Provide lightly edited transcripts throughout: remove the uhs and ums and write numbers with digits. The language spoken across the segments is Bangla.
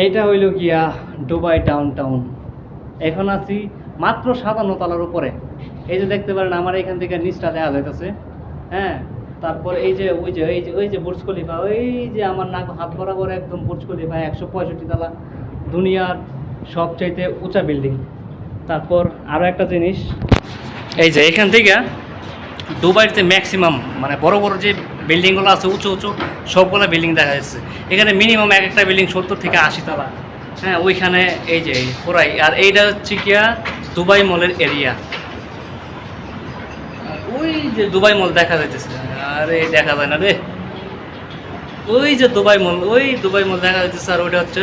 এইটা হইল গিয়া দুবাই ডাউন টাউন। এখন আছি মাত্র ৫৭ তলার উপরে। এই যে দেখতে পারেন আমার এখান থেকে নিচটা দেখা যাইতেছে। হ্যাঁ, তারপর এই যে বুর্জ খলিফা, ওই যে আমার নাক হাত বরাবর একদম বুর্জ খলিফা ১৬৫ তলা, দুনিয়ার সবচাইতে উঁচা বিল্ডিং। তারপর আরও একটা জিনিস, এই যে এখান থেকে দুবাইতে ম্যাক্সিমাম মানে বড় বড় যে বিল্ডিংগুলো আছে উঁচু উঁচু সবগুলো বিল্ডিং দেখা যাচ্ছে। এখানে মিনিমাম এক একটা বিল্ডিং ৭০ থেকে ৮০ তলা। হ্যাঁ, ওইখানে এই যে পুরাই। আর এইটা হচ্ছে গিয়া দুবাই মলের এরিয়া। ওই যে দুবাই মল দেখা যাইতেছে, আরে দেখা যায় না রে, ওই যে দুবাই মল, ওই দুবাই মল দেখা যাইতেছে। আর ওইটা হচ্ছে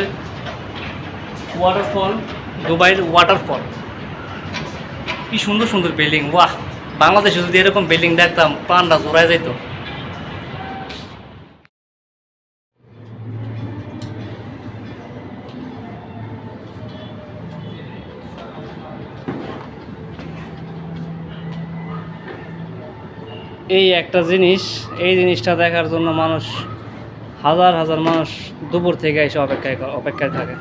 ওয়াটারফল, দুবাইয়ের ওয়াটারফল। কি সুন্দর সুন্দর বিল্ডিং, বাহ! বাংলাদেশে যদি এরকম বিল্ডিং দেখতাম প্রাণটা জোড়ায় যেত। এই একটা জিনিস, এই জিনিসটা দেখার জন্য মানুষ হাজার হাজার মানুষ দুপুর থেকে এসে অপেক্ষায় থাকে।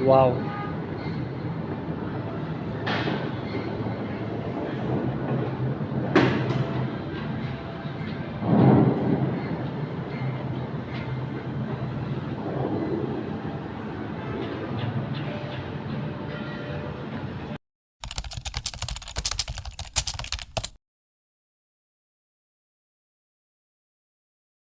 ওয়াও!